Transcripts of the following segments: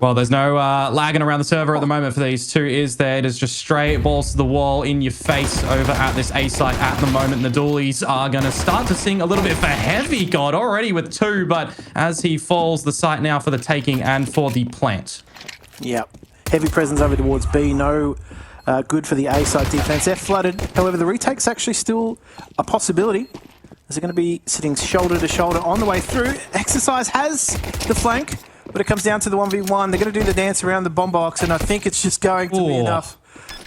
Well, there's no lagging around the server at the moment for these two, is there? It is just straight balls to the wall in your face over at this A site at the moment. The dualies are going to start to sing a little bit for Heavy God already with 2, but as he falls, the site now for the taking and for the plant. Yep. Heavy presence over towards B. No good for the A site defense. They're flooded. However, the retake's actually still a possibility. As they're going to be sitting shoulder to shoulder on the way through. Exercise has the flank. But it comes down to the 1v1. They're going to do the dance around the bomb box, and I think it's just going to be enough.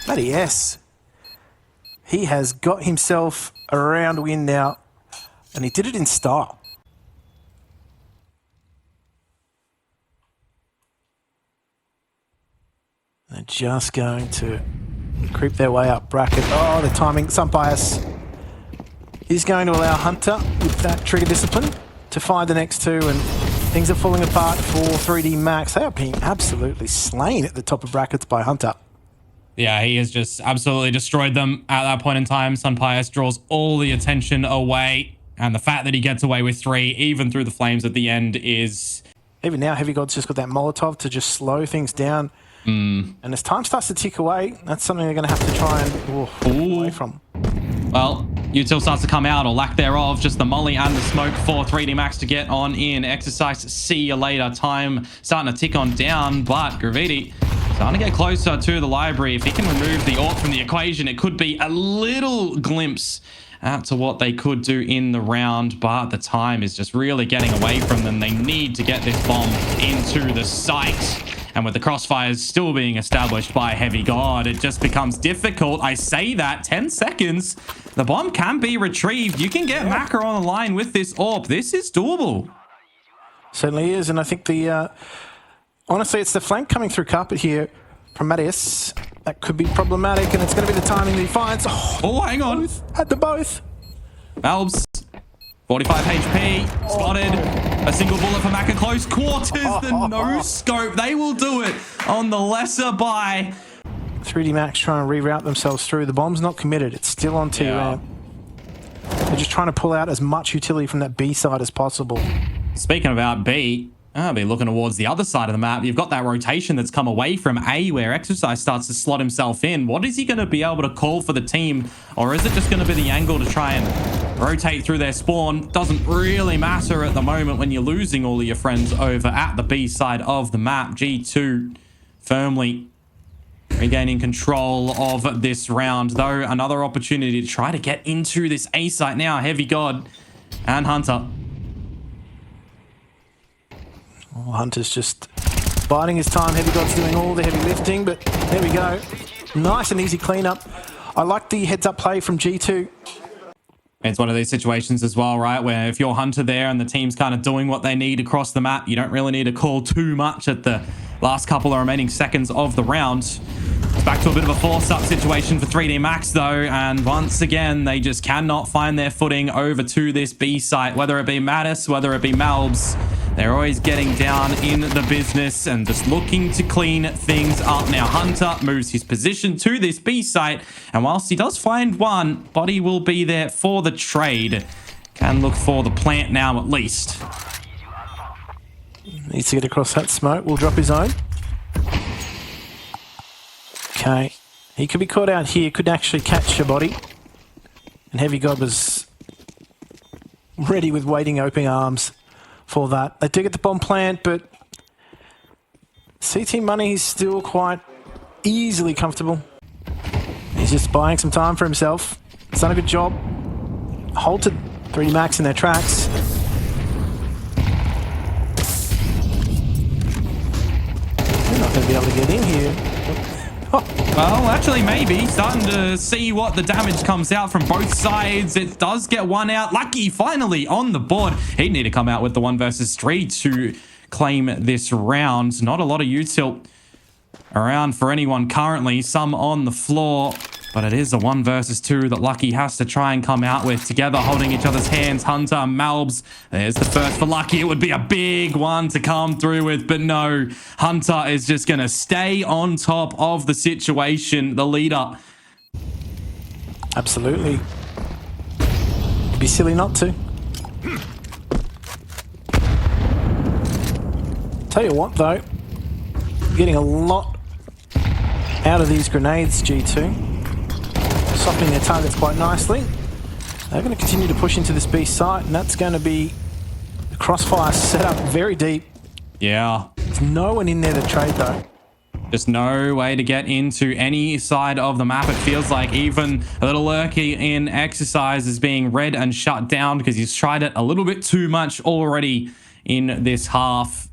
Bloody yes. He has got himself a round win now, and he did it in style. They're just going to creep their way up bracket. Oh, the timing, some bias. Is going to allow Hunter with that trigger discipline to find the next 2, and things are falling apart for 3D Max. They are being absolutely slain at the top of brackets by Hunter. Yeah, he has just absolutely destroyed them at that point in time. Sunpius draws all the attention away, and the fact that he gets away with 3, even through the flames at the end, is... Even now, Heavy God's just got that Molotov to just slow things down. And as time starts to tick away, that's something they're going to have to try and away from. Well, util starts to come out, or lack thereof. Just the molly and the smoke for 3D Max to get on in. Exercise, see you later. Time starting to tick on down, but Graffiti starting to get closer to the library. If he can remove the AWP from the equation, it could be a little glimpse to what they could do in the round, but the time is just really getting away from them. They need to get this bomb into the site. And with the crossfires still being established by Heavy God, it just becomes difficult. I say that, 10 seconds. The bomb can be retrieved. You can get Macca on the line with this AWP. This is doable. Certainly is, and I think the... honestly, it's the flank coming through carpet here from Mattias. That could be problematic, and it's going to be the timing that he finds. Oh, hang on. Had the both. Malbs, 45 HP, spotted. A single bullet for Macca, close quarters. The no scope. They will do it on the lesser buy. 3D Max trying to reroute themselves through. The bomb's not committed. It's still on T-ramp. They're just trying to pull out as much utility from that B side as possible. Speaking about B, I'll be looking towards the other side of the map. You've got that rotation that's come away from A, where Exercise starts to slot himself in. What is he going to be able to call for the team? Or is it just going to be the angle to try and rotate through their spawn? Doesn't really matter at the moment when you're losing all of your friends over at the B side of the map. G2 firmly regaining control of this round, though. Another opportunity to try to get into this A site now. Heavy God and Hunter. Oh, Hunter's just biding his time. Heavy God's doing all the heavy lifting, but there we go. Nice and easy cleanup. I like the heads-up play from G2. It's one of these situations as well, right, where if you're Hunter there and the team's kind of doing what they need across the map, you don't really need to call too much at the last couple of remaining seconds of the round. It's back to a bit of a force-up situation for 3D Max, though, and once again, they just cannot find their footing over to this B site, whether it be Mattis, whether it be Malbs. They're always getting down in the business and just looking to clean things up. Now, Hunter moves his position to this B site, and whilst he does find one, Body will be there for the trade. Can look for the plant now, at least. Needs to get across that smoke. Will drop his own. Okay. He could be caught out here. Could actually catch a Body. And Heavy God was ready with waiting open arms for that. They do get the bomb plant, but CT Money is still quite easily comfortable. He's just buying some time for himself. He's done a good job. Halted 3D Max in their tracks. They're not going to be able to get in here. Well, actually, maybe. Starting to see what the damage comes out from both sides. It does get one out. Lucky, finally, on the board. He'd need to come out with the 1 versus 3 to claim this round. Not a lot of util around for anyone currently. Some on the floor. But it is a 1 versus 2 that Lucky has to try and come out with. Together, holding each other's hands. Hunter, Malbs. There's the first for Lucky. It would be a big one to come through with. But no, Hunter is just going to stay on top of the situation. The leader. Absolutely. It'd be silly not to. Tell you what, though. getting a lot out of these grenades, G2. Softening their targets quite nicely. They're going to continue to push into this B site, and that's going to be the crossfire set up very deep. Yeah. There's no one in there to trade, though. Just no way to get into any side of the map. It feels like even a little lurky in Exercise is being read and shut down because he's tried it a little bit too much already in this half.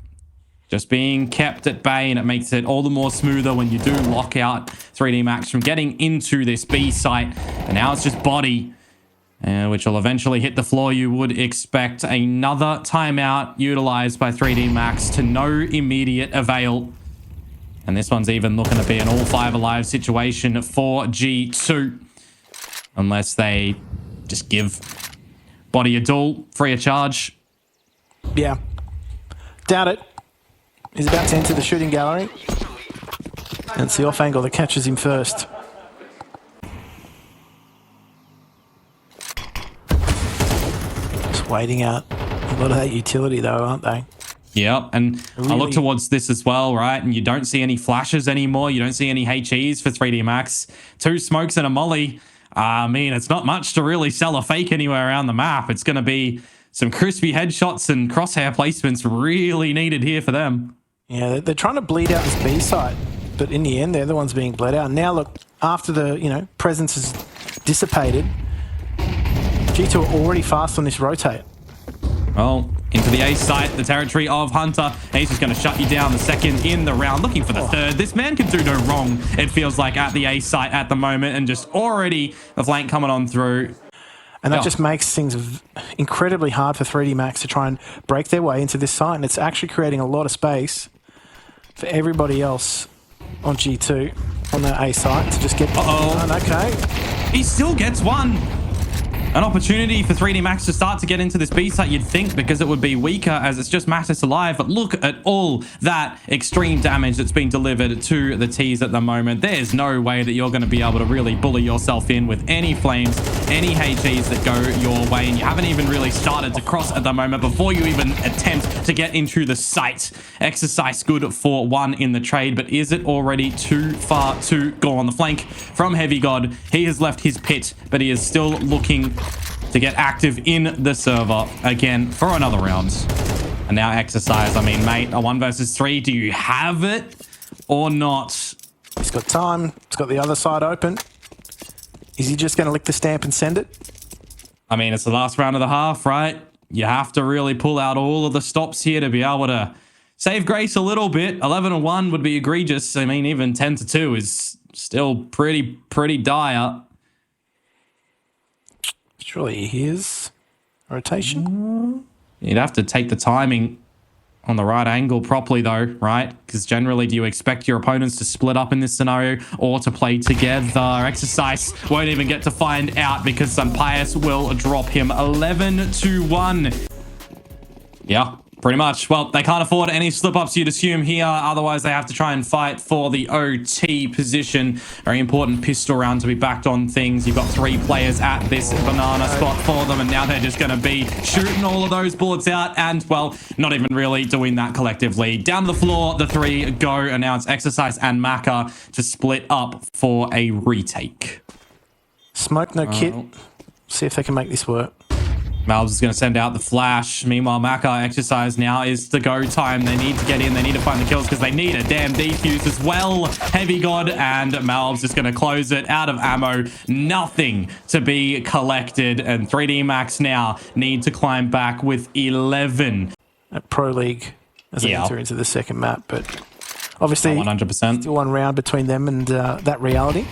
Just being kept at bay, and it makes it all the more smoother when you do lock out 3D Max from getting into this B site. And now it's just body, which will eventually hit the floor. You would expect another timeout utilized by 3D Max to no immediate avail. And this one's even looking to be an all 5 alive situation for G2. Unless they just give body a duel free of charge. Yeah. Doubt it. He's about to enter the shooting gallery. And it's the off angle that catches him first. Just waiting out a lot of that utility though, aren't they? Yep, and really, I look towards this as well, right? And you don't see any flashes anymore. You don't see any HEs for 3D Max. 2 smokes and a molly. I mean, it's not much to really sell a fake anywhere around the map. It's going to be some crispy headshots and crosshair placements really needed here for them. Yeah, they're trying to bleed out this B site, but in the end, they're the ones being bled out. Now, look, after the presence is dissipated, G2 are already fast on this rotate. Well, into the A site, the territory of Hunter. He's just going to shut you down the second in the round, looking for the third. This man can do no wrong, it feels like, at the A site at the moment, and just already the flank coming on through. And that just makes things incredibly hard for 3D Max to try and break their way into this site, and it's actually creating a lot of space for everybody else on G2 on that A site to just get... Okay. He still gets one. An opportunity for 3D Max to start to get into this B site, you'd think, because it would be weaker as it's just Mattis alive. But look at all that extreme damage that's been delivered to the T's at the moment. There's no way that you're going to be able to really bully yourself in with any flames, any HEs that go your way. And you haven't even really started to cross at the moment before you even attempt to get into the site. Exercise good for 1 in the trade, but is it already too far to go on the flank from Heavy God? He has left his pit, but he is still looking to get active in the server again for another round. And now Exercise, I mean, mate, a 1 versus 3, do you have it or not? He's got time. He's got the other side open. Is he just going to lick the stamp and send it? I mean, it's the last round of the half, right? You have to really pull out all of the stops here to be able to save grace a little bit. 11-1 would be egregious. I mean, even 10-2 is still pretty dire. Surely his rotation. You'd have to take the timing on the right angle properly though, right? Because generally, do you expect your opponents to split up in this scenario or to play together? Exercise won't even get to find out because Pius will drop him 11-1. Yeah. Pretty much. Well, they can't afford any slip-ups, you'd assume here. Otherwise, they have to try and fight for the OT position. Very important pistol round to be backed on things. You've got 3 players at this banana spot for them, and now they're just going to be shooting all of those bullets out and, well, not even really doing that collectively. Down the floor, the 3 go, and now it's Exercise and Maka to split up for a retake. Smoke, no kit. See if they can make this work. Malbs is going to send out the flash. Meanwhile, Maka Exercise now is the go time. They need to get in. They need to find the kills because they need a damn defuse as well. Heavy God and Malbs is going to close it out of ammo. Nothing to be collected. And 3D Max now need to climb back with 11. At Pro League as they enter into the second map. But obviously, 100%. Still 1 round between them and that reality.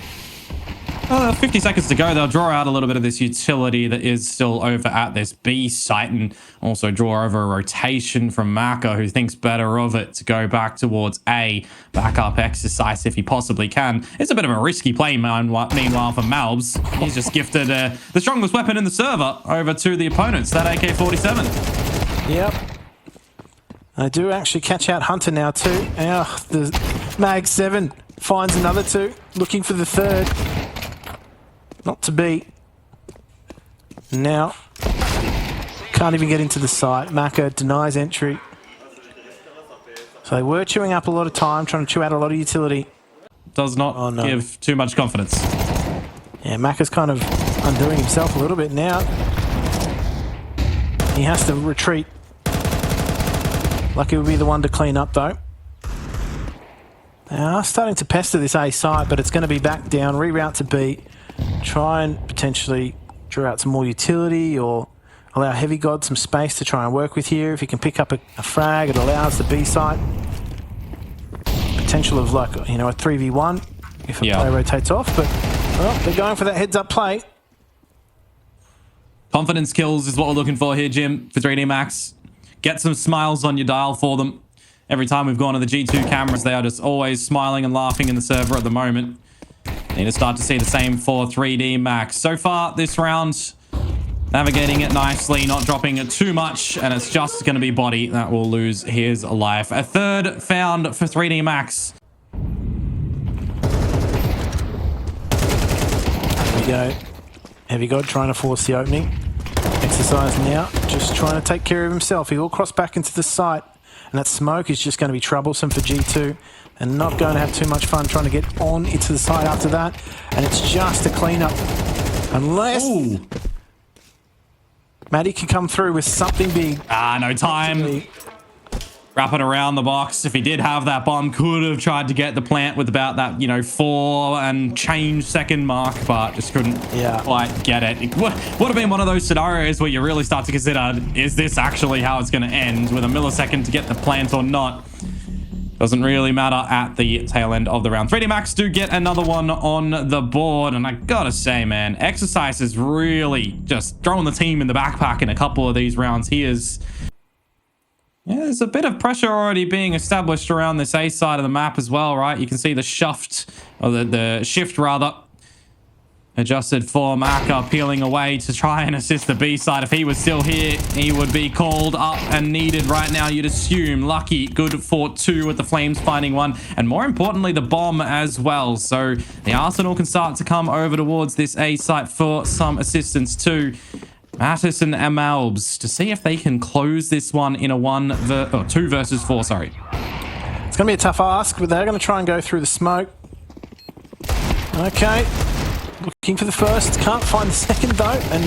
50 seconds to go. They'll draw out a little bit of this utility that is still over at this B site and also draw over a rotation from Maka, who thinks better of it to go back towards A. Backup Exercise if he possibly can. It's a bit of a risky play, meanwhile, for Malbs. He's just gifted the strongest weapon in the server over to the opponents, that AK-47. Yep. I do actually catch out Hunter now too. The Mag 7 finds another 2, looking for the 3rd. Not to be. Now, can't even get into the site. Maka denies entry. So they were chewing up a lot of time, trying to chew out a lot of utility. Does not give too much confidence. Yeah, Mac is kind of undoing himself a little bit now. He has to retreat. Lucky will be the one to clean up though. They are starting to pester this A site, but it's going to be back down, reroute to B. Try and potentially draw out some more utility or allow Heavy God some space to try and work with here. If he can pick up a frag, it allows the B site potential of like, you know, a 3v1 if a play rotates off, but well, they're going for that heads up play. Confidence kills is what we're looking for here, Jim, for 3D Max. Get some smiles on your dial for them. Every time we've gone to the G2 cameras, they are just always smiling and laughing in the server at the moment. Need to start to see the same for 3D Max. So far this round, navigating it nicely, not dropping it too much, and it's just going to be Body that will lose his life. A third found for 3D Max. Here we go. Heavy God trying to force the opening. Exercise now, just trying to take care of himself. He will cross back into the site, and that smoke is just going to be troublesome for G2 and not going to have too much fun trying to get on into the site after that. And it's just a cleanup. Unless Maddie can come through with something big. No time. Wrap it around the box. If he did have that bomb, could have tried to get the plant with about that, 4 and change second mark, but just couldn't quite get it. It would have been one of those scenarios where you really start to consider, is this actually how it's going to end with a millisecond to get the plant or not? Doesn't really matter at the tail end of the round. 3D Max do get another one on the board, and I gotta say, man, Exercise is really just throwing the team in the backpack in a couple of these rounds. There's a bit of pressure already being established around this A side of the map as well, right? You can see the shift rather, adjusted for Maka peeling away to try and assist the B side. If he was still here, he would be called up and needed right now, you'd assume. Lucky, good for 2 with the Flames finding 1, and more importantly, the bomb as well. So the Arsenal can start to come over towards this A site for some assistance too. Mattis and Amalbs to see if they can close this one in a 2 versus 4, sorry. It's going to be a tough ask, but they're going to try and go through the smoke. Okay. Looking for the first. Can't find the second, though. And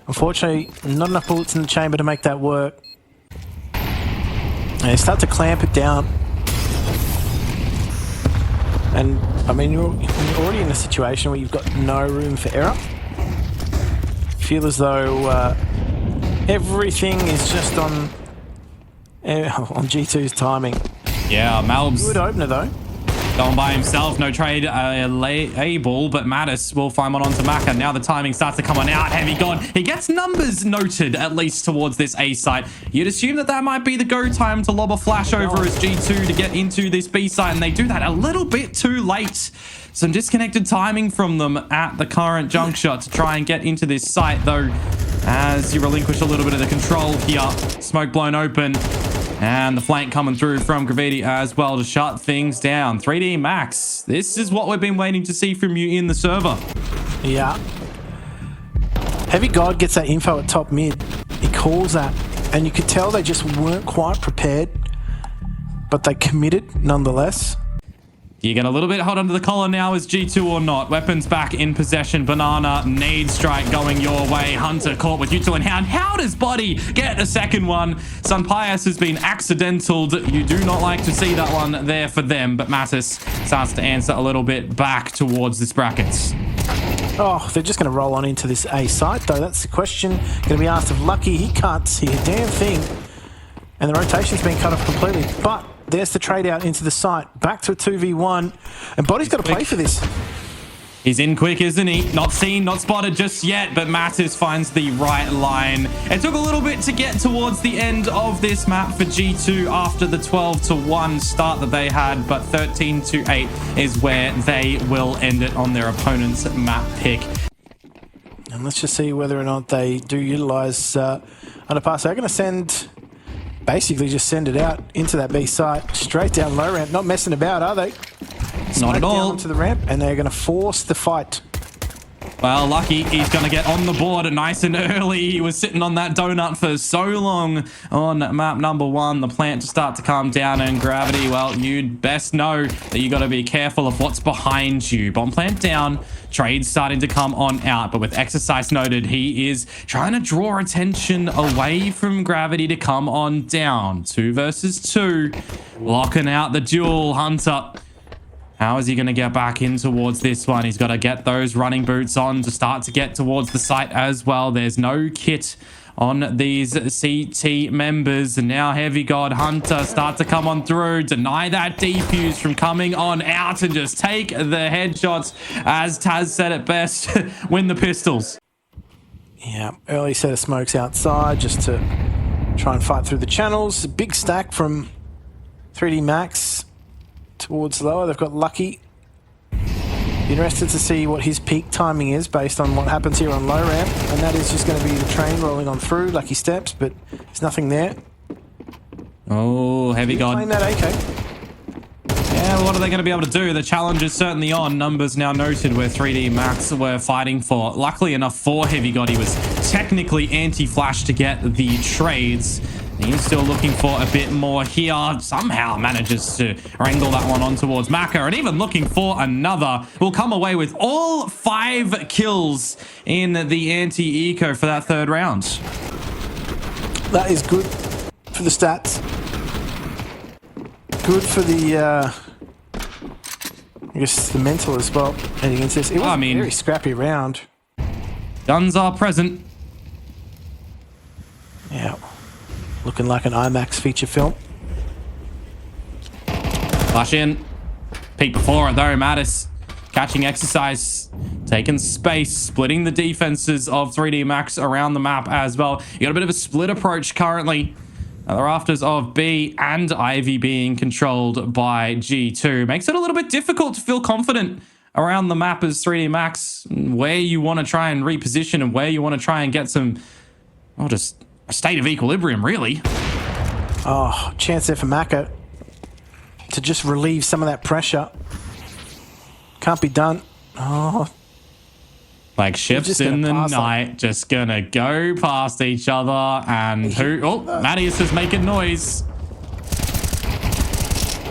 unfortunately, not enough bullets in the chamber to make that work. And they start to clamp it down. And, I mean, you're already in a situation where you've got no room for error. Feel as though everything is just on G2's timing. Yeah, Malbs. Good opener though. Going by himself, no trade able, but Mattis will find one onto Maka. Now the timing starts to come on out. Heavy God. He gets numbers noted, at least towards this A site. You'd assume that might be the go time to lob a flash over as G2 to get into this B site, and they do that a little bit too late. Some disconnected timing from them at the current juncture to try and get into this site, though, as you relinquish a little bit of the control here. Smoke blown open, and the flank coming through from Graffiti as well to shut things down. 3D Max, this is what we've been waiting to see from you in the server. Yeah. Heavy God gets that info at top mid. He calls that, and you could tell they just weren't quite prepared, but they committed nonetheless. You get a little bit hot under the collar now as G2 or not. Weapons back in possession. Banana, nade strike going your way. Hunter caught with Util and Hound. How does Body get a second one? Sunpias has been accidentaled. You do not like to see that one there for them, but Mattis starts to answer a little bit back towards this brackets. Oh, they're just going to roll on into this A site, though. That's the question. Going to be asked of Lucky. He can't see a damn thing. And the rotation's been cut off completely, but there's the trade out into the site. Back to a 2v1. And Body's got to play for this. He's in quick, isn't he? Not seen, not spotted just yet, but Mattis finds the right line. It took a little bit to get towards the end of this map for G2 after the 12-1 start that they had, but 13-8 is where they will end it on their opponent's map pick. And let's just see whether or not they do utilize underpass. They're going to basically just send it out into that B site, straight down low ramp. Not messing about, are they? Not at all. Down to the ramp, and they're going to force the fight. Well, lucky he's going to get on the board nice and early. He was sitting on that donut for so long on map number 1. The plant to start to calm down, and gravity, well, you'd best know that you got to be careful of what's behind you. Bomb plant down, trade starting to come on out, but with exercise noted, he is trying to draw attention away from gravity to come on down. 2 versus 2, locking out the duel. Hunter, how is he going to get back in towards this one? He's got to get those running boots on to start to get towards the site as well. There's no kit on these CT members. And now Heavy God Hunter start to come on through. Deny that defuse from coming on out and just take the headshots. As Taz said it best, win the pistols. Yeah, early set of smokes outside just to try and fight through the channels. A big stack from 3D Max towards lower. They've got Lucky. Interested to see what his peak timing is based on what happens here on low ramp, and that is just going to be the train rolling on through. Lucky steps, but there's nothing there. Oh, Heavy God. Playing that AK. Yeah, what are they going to be able to do? The challenge is certainly on. Numbers now noted where 3D Max were fighting for. Luckily enough for Heavy God, he was technically anti-flash to get the trades. He's still looking for a bit more here. Somehow manages to wrangle that one on towards Maka, and even looking for another. Will come away with all 5 kills in the anti-eco for that 3rd round. That is good for the stats. Good for the, I guess, the mental as well heading into this. It was a very scrappy round. Guns are present. Yeah. Looking like an IMAX feature film. Flash in. Peek before it though. Mattis catching exercise. Taking space. Splitting the defenses of 3D Max around the map as well. You got a bit of a split approach currently. The rafters of B and Ivy being controlled by G2. Makes it a little bit difficult to feel confident around the map as 3D Max. Where you want to try and reposition and where you want to try and get some... well, just... a state of equilibrium, really. Oh, chance there for Maka to just relieve some of that pressure. Can't be done. Oh. Like ships in the night, just gonna go past each other. And who? Oh, Mattias is making noise.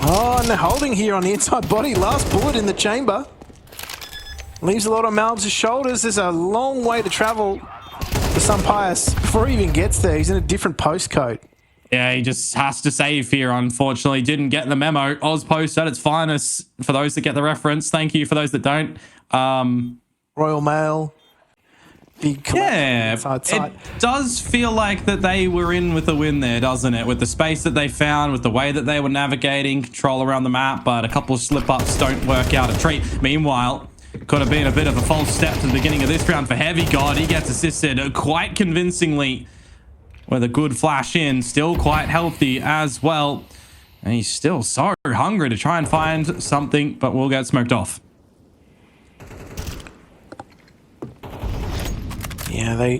Oh, and they're holding here on the inside body. Last bullet in the chamber. Leaves a lot on Malbs' shoulders. There's a long way to travel for some Pius. Before he even gets there, he's in a different postcode. Yeah, he just has to save here, unfortunately. Didn't get the memo. Ozpost at its finest for those that get the reference. Thank you for those that don't. Royal Mail. Big yeah, side. It does feel like that they were in with a win there, doesn't it? With the space that they found, with the way that they were navigating, control around the map, but a couple of slip-ups don't work out a treat. Meanwhile, could have been a bit of a false step to the beginning of this round for Heavy God. He gets assisted quite convincingly with a good flash in. Still quite healthy as well. And he's still so hungry to try and find something, but will get smoked off. Yeah, they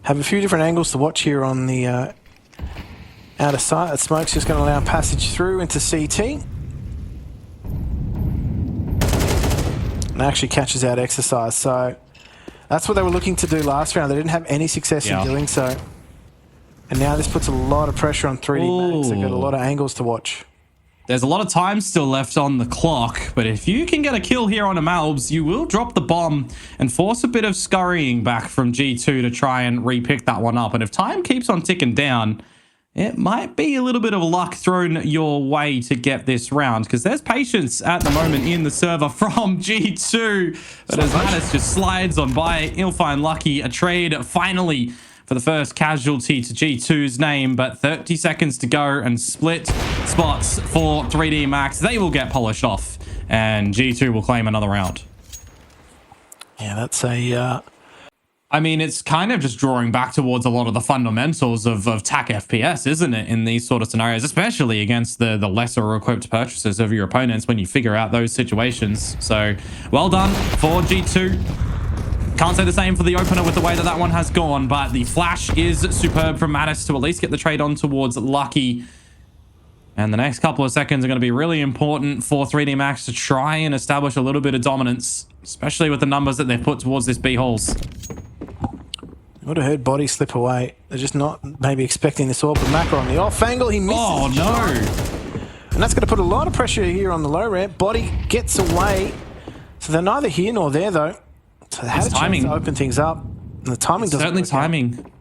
have a few different angles to watch here on the outer side. That smoke's just going to allow passage through into CT. And actually catches out exercise. So that's what they were looking to do last round. They didn't have any success in doing so. And now this puts a lot of pressure on 3D Max. They've got a lot of angles to watch. There's a lot of time still left on the clock, but if you can get a kill here on a Malbs, you will drop the bomb and force a bit of scurrying back from G2 to try and re-pick that one up. And if time keeps on ticking down, it might be a little bit of luck thrown your way to get this round, because there's patience at the moment in the server from G2. But as Mattis just slides on by, he'll find Lucky a trade finally for the first casualty to G2's name, but 30 seconds to go and split spots for 3D Max. They will get polished off, and G2 will claim another round. Yeah, that's a... I mean, it's kind of just drawing back towards a lot of the fundamentals of TAC FPS, isn't it, in these sort of scenarios, especially against the lesser equipped purchasers of your opponents when you figure out those situations. So, well done for G2. Can't say the same for the opener with the way that that one has gone, but the flash is superb from Mattis to at least get the trade on towards Lucky. And the next couple of seconds are going to be really important for 3D Max to try and establish a little bit of dominance, especially with the numbers that they've put towards this B halls. Would have heard body slip away. They're just not maybe expecting this all, but Macca on the off angle, he misses. Oh, no. And that's going to put a lot of pressure here on the low ramp. Body gets away. So they're neither here nor there, though. So they had a chance to open things up. And the timing doesn't certainly timing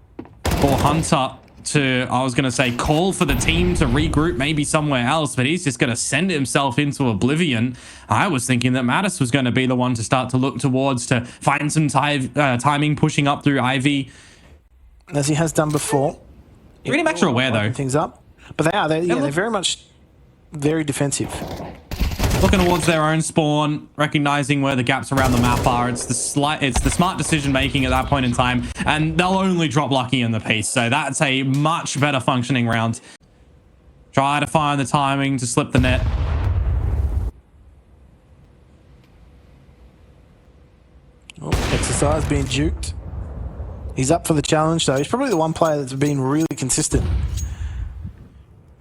for Hunter to, I was going to say, call for the team to regroup maybe somewhere else, but he's just going to send himself into oblivion. I was thinking that Mattis was going to be the one to start to look towards to find some timing pushing up through Ivy. As he has done before. 3D Max are aware, though. Things up. But they are. They're very much very defensive. Looking towards their own spawn, recognizing where the gaps around the map are. It's the smart decision making at that point in time, and they'll only drop lucky in the piece. So that's a much better functioning round. Try to find the timing to slip the net. Oh, Exercise being duked. He's up for the challenge, though. He's probably the one player that's been really consistent.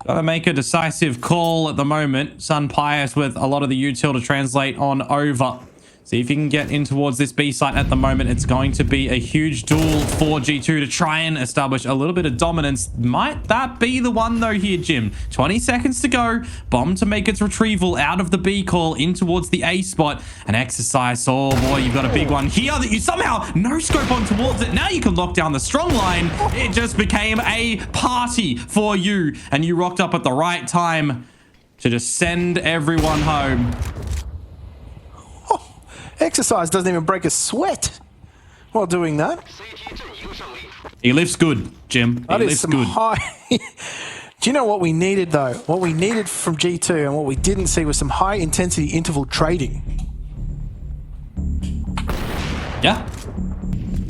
Gotta make a decisive call at the moment. Sun Pius with a lot of the util to translate on over. See if you can get in towards this B site at the moment. It's going to be a huge duel for G2 to try and establish a little bit of dominance. Might that be the one though here, Jim? 20 seconds to go. Bomb to make its retrieval out of the B call in towards the A spot. An Exercise. Oh boy, you've got a big one here that you somehow no scope on towards it. Now you can lock down the strong line. It just became a party for you. And you rocked up at the right time to just send everyone home. Exercise doesn't even break a sweat while doing that. He lifts good, Jim. That is some high. Do you know what we needed, though? What we needed from G2 and what we didn't see was some high-intensity interval trading. Yeah.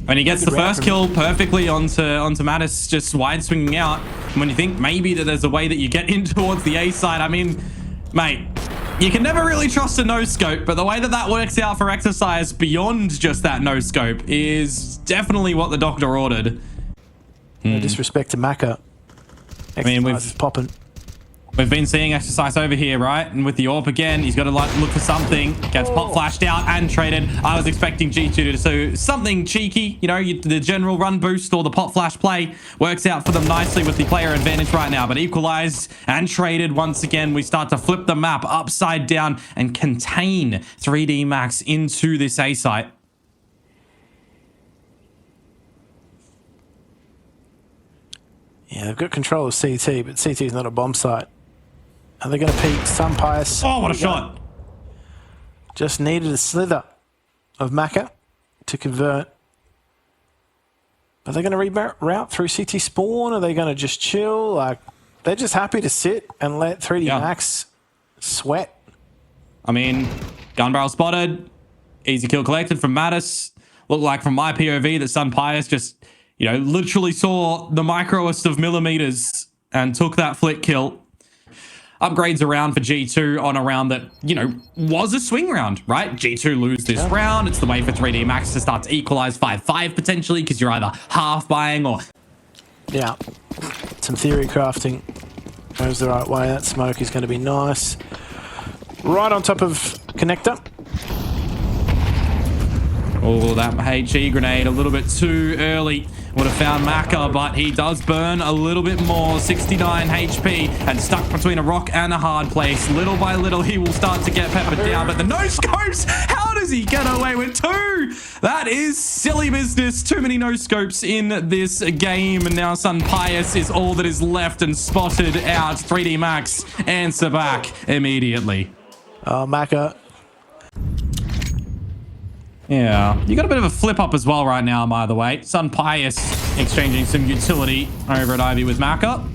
When he gets the first kill perfectly onto Mattis, just wide swinging out. And when you think maybe that there's a way that you get in towards the A side, I mean, mate, you can never really trust a no-scope, but the way that that works out for Exercise beyond just that no-scope is definitely what the doctor ordered. No disrespect to Macca. I mean, we've been seeing Exercise over here, right? And with the AWP again, he's got to like look for something. Gets pop flashed out and traded. I was expecting G2 to do something cheeky. You know, the general run boost or the pop flash play works out for them nicely with the player advantage right now. But equalized and traded once again. We start to flip the map upside down and contain 3D Max into this A site. Yeah, they've got control of CT, but CT is not a bomb site. Are they going to peek Sun Pius? Oh, what a shot. Just needed a slither of Macca to convert. Are they going to reroute through CT spawn? Are they going to just chill? Like, they're just happy to sit and let 3D Max sweat. I mean, gun barrel spotted. Easy kill collected from Mattis. Looked like from my POV that Sun Pius just, you know, literally saw the microest of millimeters and took that flick kill. Upgrades around for G2 on a round that, you know, was a swing round, right? G2 lose this round. It's the way for 3D Max to start to equalize 5-5 potentially because you're either half buying or... Yeah. Some theory crafting goes the right way. That smoke is going to be nice. Right on top of connector. Oh, that HE grenade a little bit too early. Would have found Macca, but he does burn a little bit more. 69 HP and stuck between a rock and a hard place. Little by little, he will start to get peppered down. But the no-scopes, how does he get away with two? That is silly business. Too many no-scopes in this game. And now Sun Pius is all that is left and spotted out. 3D Max answer back immediately. Oh, Macca. Yeah, you got a bit of a flip up as well right now, by the way. Sun Pius exchanging some utility over at Ivy with Macca.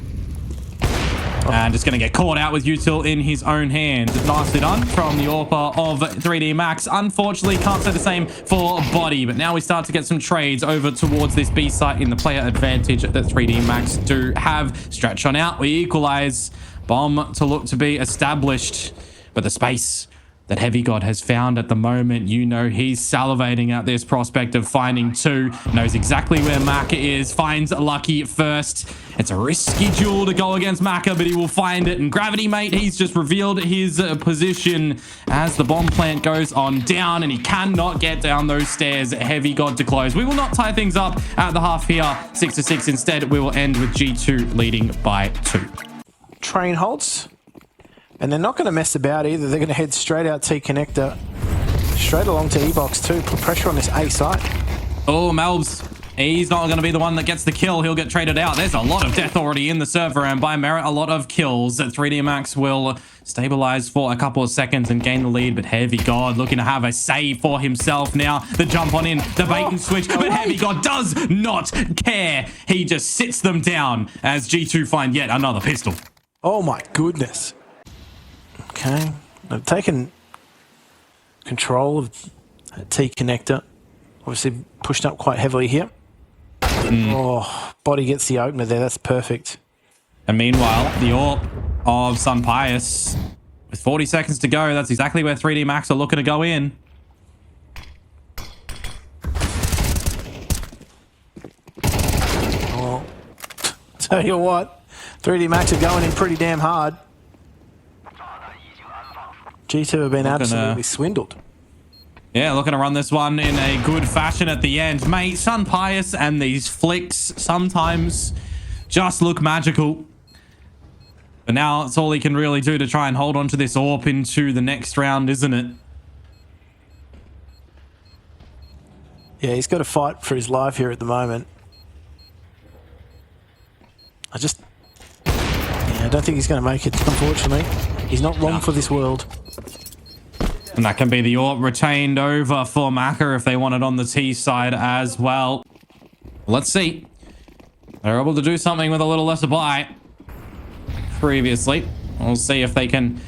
And just going to get caught out with util in his own hand. Nicely done from the AWPer of 3D Max. Unfortunately, can't say the same for Body. But now we start to get some trades over towards this B site in the player advantage that 3D Max do have. Stretch on out. We equalize. Bomb to look to be established. But the space that Heavy God has found at the moment. You know he's salivating at this prospect of finding two. Knows exactly where Maka is. Finds Lucky first. It's a risky duel to go against Maka, but he will find it. And Gravity, mate, he's just revealed his position as the bomb plant goes on down, and he cannot get down those stairs. Heavy God to close. We will not tie things up at the half here, 6-6. Instead, we will end with G2 leading by 2. Train halts. And they're not going to mess about either. They're going to head straight out T connector, straight along to E-box too. Put pressure on this A site. Oh, Melbs. He's not going to be the one that gets the kill. He'll get traded out. There's a lot of death already in the server, and by merit, a lot of kills. 3D Max will stabilize for a couple of seconds and gain the lead, but Heavy God looking to have a save for himself now. The jump on in, the bait and switch, but Heavy God does not care. He just sits them down as G2 find yet another pistol. Oh my goodness. Okay, they've taken control of T connector. Obviously pushed up quite heavily here. Oh, body gets the opener there. That's perfect. And meanwhile, the AWP of Sun Pius with 40 seconds to go. That's exactly where 3D Max are looking to go in. Oh, tell you what, 3D Max are going in pretty damn hard. G2 have been absolutely swindled. Yeah, looking to run this one in a good fashion at the end. Mate, Sun Pius and these flicks sometimes just look magical. But now it's all he can really do to try and hold on to this AWP into the next round, isn't it? Yeah, he's got to fight for his life here at the moment. I don't think he's going to make it, unfortunately. He's not long for this world. And that can be the AWP retained over for Maka if they want it on the T side as well. Let's see. They're able to do something with a little less buy previously. We'll see if they can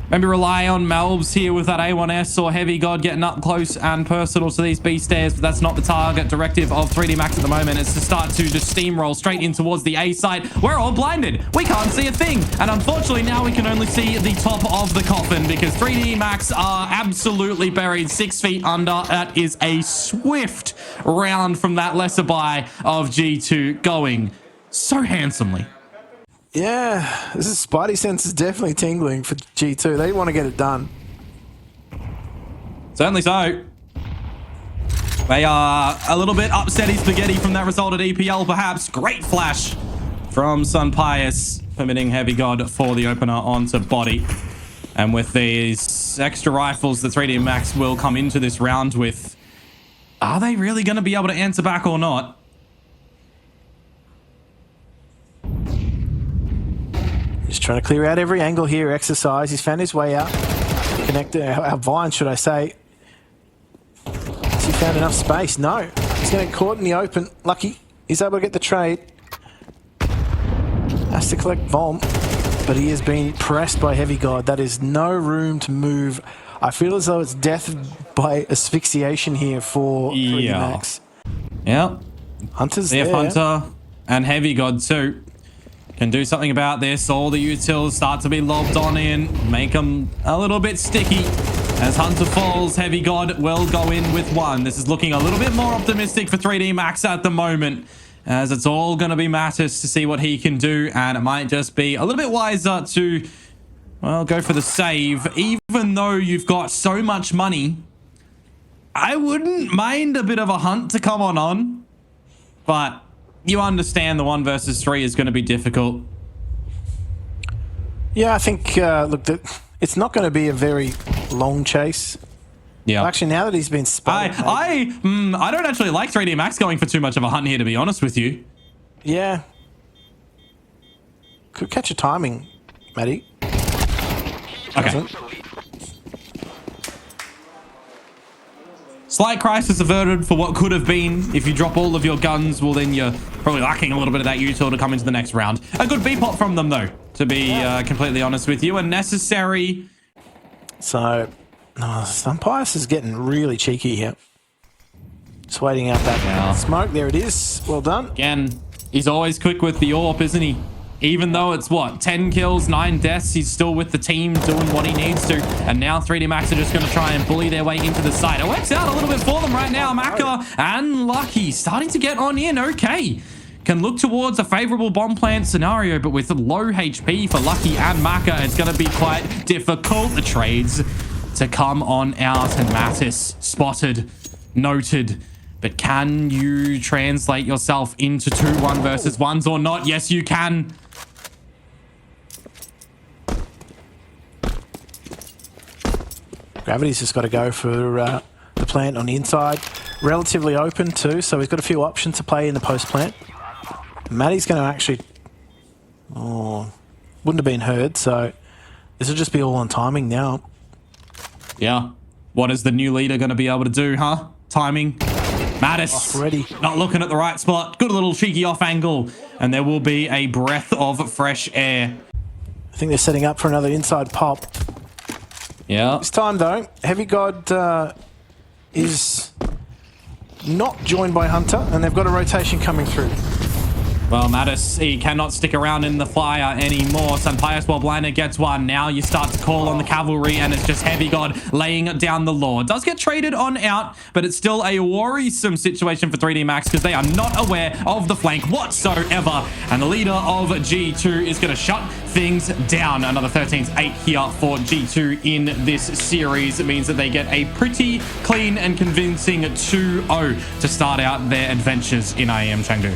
maybe rely on Melbs here with that A1S or Heavy God getting up close and personal to these B stairs, but that's not the target directive of 3D Max at the moment. It's to start to just steamroll straight in towards the A site. We're all blinded. We can't see a thing. And unfortunately, now we can only see the top of the coffin because 3D Max are absolutely buried 6 feet under. That is a swift round from that lesser buy of G2 going so handsomely. Yeah, this is Spidey sense is definitely tingling for G2. They want to get it done. Certainly so. They are a little bit upsetty spaghetti from that result at EPL, perhaps. Great flash from Sun Pius, permitting Heavy God for the opener onto body. And with these extra rifles that 3D Max will come into this round with, are they really going to be able to answer back or not? Just trying to clear out every angle here, exercise. He's found his way out. Connector, our vine, should I say. Has he found enough space? No. He's going to get caught in the open. Lucky. He's able to get the trade. Has to collect bomb. But he has been pressed by Heavy God. That is no room to move. I feel as though it's death by asphyxiation here for 3D Max. Yeah. Hunter's CF there. Hunter and Heavy God too can do something about this. All the utils start to be lobbed on in, make them a little bit sticky. As Hunter falls, Heavy God will go in with one. This is looking a little bit more optimistic for 3D Max at the moment, as it's all going to be Mattis to see what he can do, and it might just be a little bit wiser to, well, go for the save. Even though you've got so much money, I wouldn't mind a bit of a hunt to come on, but you understand the 1 versus 3 is going to be difficult. Yeah, I think, look, it's not going to be a very long chase. Yeah. Actually, now that he's been spotted... I don't actually like 3D Max going for too much of a hunt here, to be honest with you. Yeah. Could catch a timing, Matty. Okay. Doesn't. Slight crisis averted for what could have been. If you drop all of your guns, well, then you're probably lacking a little bit of that util to come into the next round. A good B-pop from them, though, to be completely honest with you. And necessary. So, Sun Pius is getting really cheeky here. Just waiting out that smoke. There it is. Well done. Again, he's always quick with the AWP, isn't he? Even though it's, what, 10 kills, 9 deaths, he's still with the team doing what he needs to. And now 3D Max are just going to try and bully their way into the site. It works out a little bit for them right now. Maka and Lucky starting to get on in. Okay. Can look towards a favorable bomb plant scenario, but with low HP for Lucky and Maka, it's going to be quite difficult. The trades to come on out, and Mattis spotted, noted. But can you translate yourself into 2-1 versus 1s or not? Yes, you can. Gravity's just got to go for the plant on the inside. Relatively open too, so he's got a few options to play in the post plant. Matty's going to actually... Oh, wouldn't have been heard, so this will just be all on timing now. Yeah. What is the new leader going to be able to do, huh? Timing. Mattis ready. Not looking at the right spot. Good little cheeky off angle. And there will be a breath of fresh air. I think they're setting up for another inside pop. Yeah. This time, though, Heavy God is not joined by Hunter, and they've got a rotation coming through. Well, Mattis, he cannot stick around in the fire anymore. Sunpius while Blinder gets one. Now you start to call on the cavalry, and it's just Heavy God laying down the law. Does get traded on out, but it's still a worrisome situation for 3D Max because they are not aware of the flank whatsoever. And the leader of G2 is going to shut things down. Another 13-8 here for G2 in this series. It means that they get a pretty clean and convincing 2-0 to start out their adventures in IEM Chengdu.